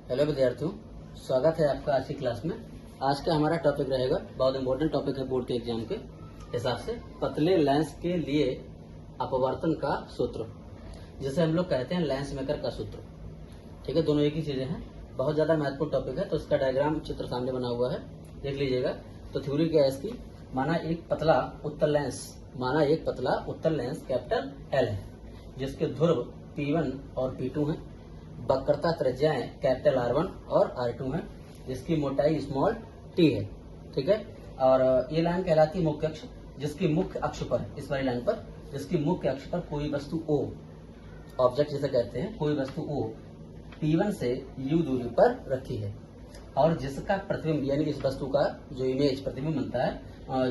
Hello विद्यार्थियों, स्वागत है आपका आज की क्लास में। आज का हमारा टॉपिक रहेगा, बहुत इंपॉर्टेंट टॉपिक है बोर्ड के एग्जाम के हिसाब से, पतले लेंस के लिए अपवर्तन का सूत्र, जिसे हम लोग कहते हैं लेंस मेकर का सूत्र। ठीक है, दोनों एक ही चीजें हैं, बहुत ज्यादा महत्वपूर्ण टॉपिक है। तो इसका डायग्राम चित्र सामने बना हुआ है, देख लीजिएगा। तो थ्योरी क्या है इसकी, माना एक पतला उत्तल लेंस कैपिटल एल है, जिसके ध्रुव P1 और P2 हैं। वक्रता त्रिज्याएं कैपिटल R1 और R2 है, जिसकी मोटाई स्मॉल t है। ठीक है, और ये लाइन कहलाती है मुख्य अक्ष, जिसकी मुख्य अक्ष पर, इस वाली लाइन पर, जिसकी मुख्य अक्ष पर कोई वस्तु O, ऑब्जेक्ट जिसे कहते हैं, कोई वस्तु O P1 से u दूरी पर रखी है, और जिसका प्रतिबिंब यानी इस वस्तु का जो इमेज प्रतिबिंब बनता है,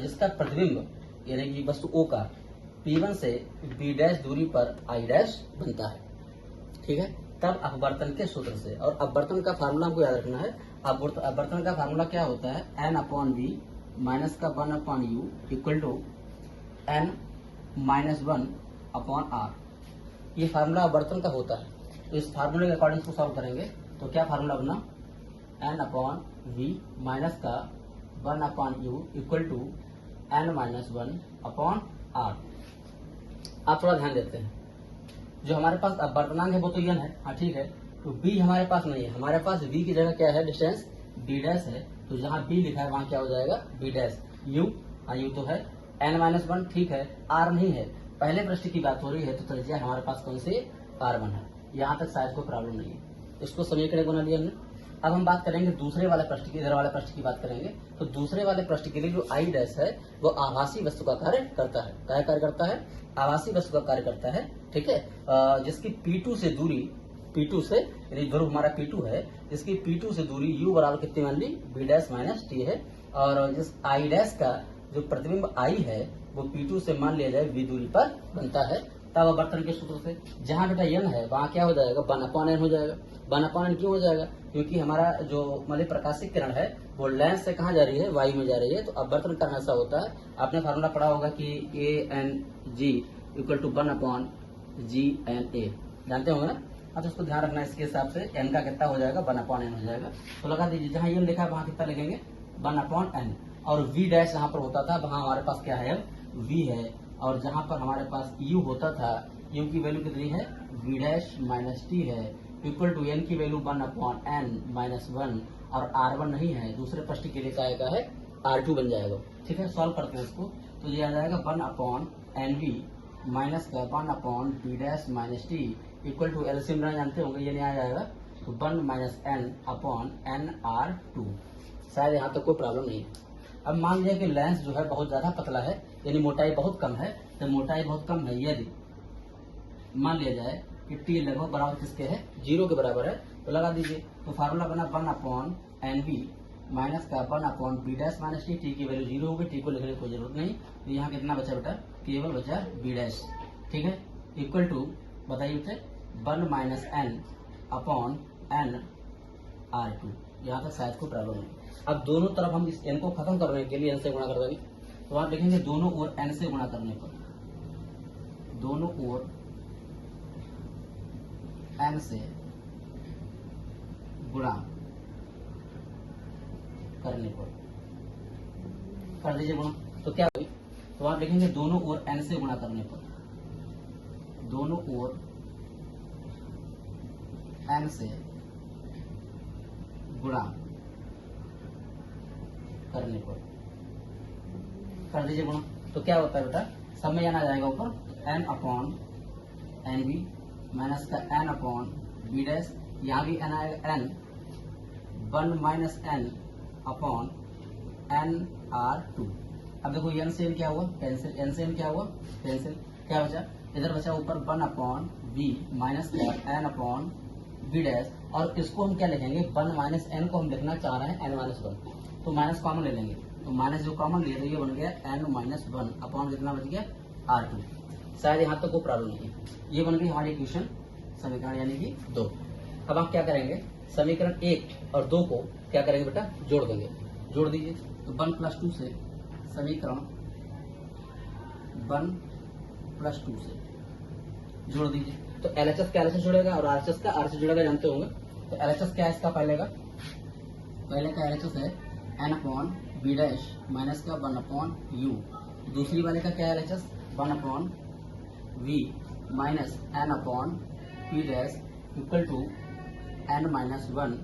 जिसका प्रतिबिंब यानी कि वस्तु O का P1 से b' दूरी पर I' बनता है। ठीक है, तब अपवर्तन के सूत्र से, और अपवर्तन का फार्मूला हमको याद रखना है। अपवर्तन का फार्मूला क्या होता है, n/v माइनस का 1/u इक्वल टू n-1/r। ये फार्मूला अपवर्तन का होता है। तो इस फार्मूले के अकॉर्डिंग इसको सॉल्व करेंगे तो क्या फार्मूला बना, n/v माइनस का 1/u इक्वल टू n-1/r। आप थोड़ा ध्यान देते हैं, जो हमारे पास अपवर्तनांक है वो तो n है, हाँ ठीक है। तो b हमारे पास नहीं है, हमारे पास v की जगह क्या है, डिस्टेंस b' है। तो जहाँ b लिखा है वहाँ क्या हो जाएगा, b'। u, हाँ u तो है, n-1 ठीक है, r नहीं है। पहले पृष्ठ की बात हो रही है तो त्रिज्या हमारे पास कौन सी, r1 है। यहाँ तक शायद कोई प्रॉब्लम नहीं है, इसको समीकरण बना लिया हमने। अब हम बात करेंगे दूसरे वाले पृष्ठ की, इधर वाले पृष्ठ की बात करेंगे। तो दूसरे वाले पृष्ठ के लिए जो I' है वो आभासी वस्तु का कार्य करता है। क्या कार्य करता है, आभासी वस्तु का कार्य करता है। ठीक है, जिसकी P2 से दूरी, P2 से यानी ध्रुव हमारा P2 है, जिसकी P2 से दूरी u बराबर कितनी मान ली, b' माइनस t है। और जिस I' का जो प्रतिबिंब I है वो P2 से मान लिया जाए v दूरी पर बनता है। तब अपवर्तन के सूत्र से जहाँ बेटा n है वहाँ क्या हो जाएगा, 1/n हो जाएगा। 1/n क्यों हो जाएगा, क्योंकि हमारा जो मतलब प्रकाशिक किरण है वो लेंस से कहाँ जा रही है, वायु में जा रही है। तो अपवर्तन करना ऐसा होता है, आपने फार्मूला पढ़ा होगा कि ANG इक्वल टू 1/GNA, जानते होंगे ना। हाँ, तो उसको ध्यान रखना, इसके हिसाब से n का कितना हो जाएगा, 1/n हो जाएगा। तो लगा दीजिए, जहाँ n लिखा है वहाँ कितना लिखेंगे, 1/n। और v' जहाँ पर होता था वहाँ हमारे पास क्या है, v है। और जहाँ पर हमारे पास u होता था, u की वैल्यू कितनी है, v' माइनस t है, इक्वल टू n की वैल्यू 1/n माइनस 1, और r1 नहीं है, दूसरे पृष्ठ के लिए क्या है, r2 बन जाएगा। ठीक है, सॉल्व करते हैं इसको। तो ये आ जाएगा 1/nv माइनस का 1/b' minus t equal to LCM जानते होंगे, ये नहीं आ जाएगा। तो 1 माइनस n/nr2। शायद यहाँ तक कोई प्रॉब्लम नहीं है। अब मान लिया कि लेंस जो है बहुत ज्यादा पतला है, यानी मोटाई बहुत कम है। तो मोटाई बहुत कम है, यदि मान लिया जाए कि t लगभग बराबर किसके है, 0 के बराबर है, तो लगा दीजिए। तो फार्मूला बना 1/nv माइनस का 1/b' माइनस t, की वैल्यू 0 होगी, t को लिखने की कोई जरूरत नहीं। तो यहाँ कितना बचा बेटा, केवल बचा b'। ठीक है, इक्वल टू बताइए उसे 1 माइनस n/n/r2। यहाँ तक शायद कोई प्रॉब्लम नहीं। अब दोनों तरफ हम इस n को खत्म करने के लिए n से गुणा कर देंगे। तो आप देखेंगे दोनों ओर n से गुणा करने पर, दोनों ओर n से गुणा करने पर कर दीजिए गुणा, तो क्या होगी। तो आप देखेंगे दोनों ओर n से गुणा करने पर, दोनों ओर n से गुणा करने पर कर दीजिए गुणा, तो क्या होता है बेटा, सब में n आ जाएगा ऊपर, n/nv माइनस का n/b', यहाँ भी n आएगा, n 1 माइनस n/nr2। अब देखो n से n क्या हुआ, कैंसिल, n से n क्या हुआ, कैंसिल, क्या बचा, इधर बचा ऊपर 1/v माइनस का n/b', और इसको हम क्या लिखेंगे, 1 माइनस n को हम लिखना चाह रहे हैं n-1, तो माइनस कॉमन ले लेंगे। तो माइनस जो कॉमन लिया तो ये बन गया n-1 अपॉन कितना बच गया, r2। शायद यहाँ तक कोई प्रॉब्लम नहीं है। ये बन गई हमारी इक्वेशन, समीकरण यानी कि 2। अब आप क्या करेंगे, समीकरण 1 और 2 को क्या करेंगे बेटा, जोड़ देंगे। जोड़ दीजिए, तो 1 + 2 से समीकरण 1 + 2 से जोड़ दीजिए। तो LHS का LHS जुड़ेगा और RHS का RHS जुड़ेगा, जानते होंगे। तो तो LHS क्या है इसका पहले का LHS है n upon B dash minus का 1 अपॉन यू। दूसरी वाले का क्या है LHS 1 upon V minus n upon P dash equal to n minus 1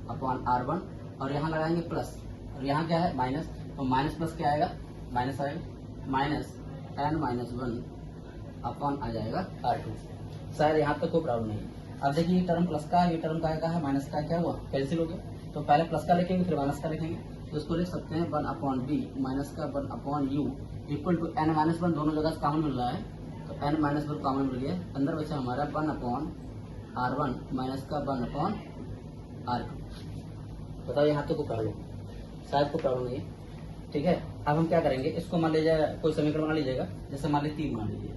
upon R1 और यहाँ लगाएंगे प्लस और यहाँ क्या है माइनस, तो माइनस प्लस क्या आएगा माइनस आएगा माइनस n माइनस 1 अपॉन आ जाएगा R2। शायद यहाँ तक कोई प्रॉब्लम नहीं है। अब देखिए ये टर्म प्लस का है, ये टर्म का है माइनस का, क्या हुआ कैंसिल हो गया। तो पहले प्लस का लिखेंगे फिर माइनस का लिखेंगे, तो इसको लिख सकते हैं 1 अपॉन बी माइनस का 1 upon U equal to n minus 1, दोनों जगह कॉमन मिल रहा है तो n माइनस 1 कॉमन मिल गया, अंदर बचा हमारा 1 अपॉन R1 माइनस का 1 अपॉन R2। बताओ यहाँ तो कोई प्रॉब्लम, शायद कोई प्रॉब्लम नहीं है। ठीक है, अब हम क्या करेंगे, इसको मान लीजिए कोई समीकरण बना लीजिएगा, जैसे मान लीजिए 3 मान लीजिए।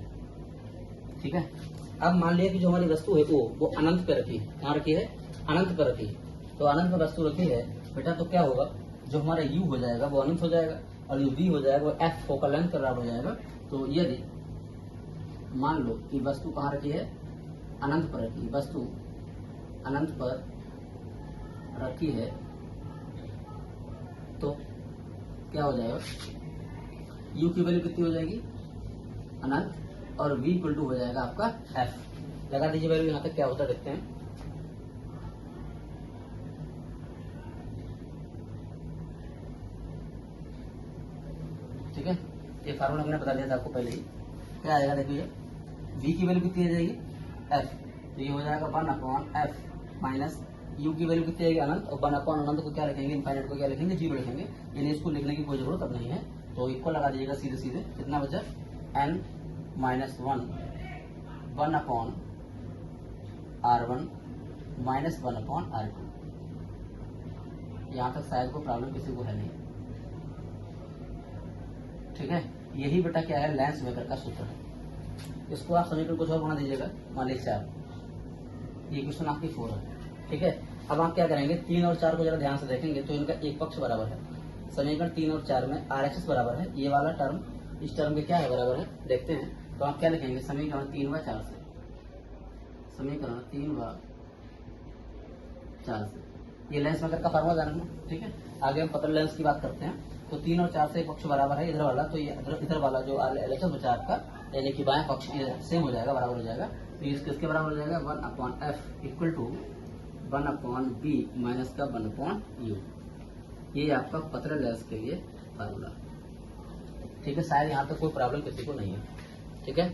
ठीक है, अब मान लिया कि जो हमारी वस्तु है वो अनंत पे रखी है, कहाँ रखी है अनंत पर रखी है। तो अनंत पर वस्तु रखी है बेटा, तो क्या होगा जो हमारा u हो जाएगा वो अनंत हो जाएगा और जो v हो जाएगा वो f फोकल लेंथ के बराबर हो जाएगा। तो यदि मान लो कि वस्तु कहाँ रखी है अनंत पर रखी है, वस्तु अनंत पर रखी है तो क्या हो जाएगा u की वैल्यू कितनी हो जाएगी अनंत और v इक्वल टू हो जाएगा आपका f। लगा दीजिए वैल्यू, यहाँ तक क्या होता है देखते हैं। ठीक है, ये फार्मूला हमने बता दिया था आपको पहले ही, क्या आएगा देखिए v की वैल्यू कितनी आ जाएगी f, तो ये हो जाएगा 1 अपॉन f माइनस u की वैल्यू कितनी आएगी अनंत और 1 अपॉन अनंत को क्या लिखेंगे इनफाइनाइट को क्या लिखेंगे 0 लिखेंगे, यानी इसको लिखने की कोई जरूरत अब नहीं है। तो इक्वल लगा दीजिएगा सीधे सीधे, कितना बचा n minus 1 upon R1 minus 1 upon R2। यहाँ तक शायद कोई प्रॉब्लम किसी को है नहीं। ठीक है, यही बेटा क्या है लेंस वेक्टर का सूत्र है। इसको आप समीकरण कुछ और बना दीजिएगा, मान लीजिए 4, ये क्वेश्चन आपकी 4 है। ठीक है, अब आप क्या करेंगे 3 और 4 को जरा ध्यान से देखेंगे तो इनका एक पक्ष बराबर है। समीकरण 3 और 4 में RHS बराबर है, ये वाला टर्म इस टर्म के क्या है बराबर है, देखते हैं। तो आप क्या लिखेंगे समीकरण 3 व 4 से, समीकरण 3 व 4 से ये लेंस मेकर का फार्मूला जानना। ठीक है, आगे हम पतले लेंस की बात करते हैं। तो 3 और 4 से पक्ष बराबर है इधर वाला, तो ये इधर वाला जो LHS बचा आपका यानी कि बाएं पक्ष सेम हो जाएगा, बराबर हो जाएगा। तो ये किसके बराबर हो जाएगा 1 upon f equal to 1 upon b minus का 1 अपॉन u। ये आपका पतले लेंस के लिए फार्मूला। ठीक है, शायद यहाँ तक कोई प्रॉब्लम किसी को नहीं है। ठीक है।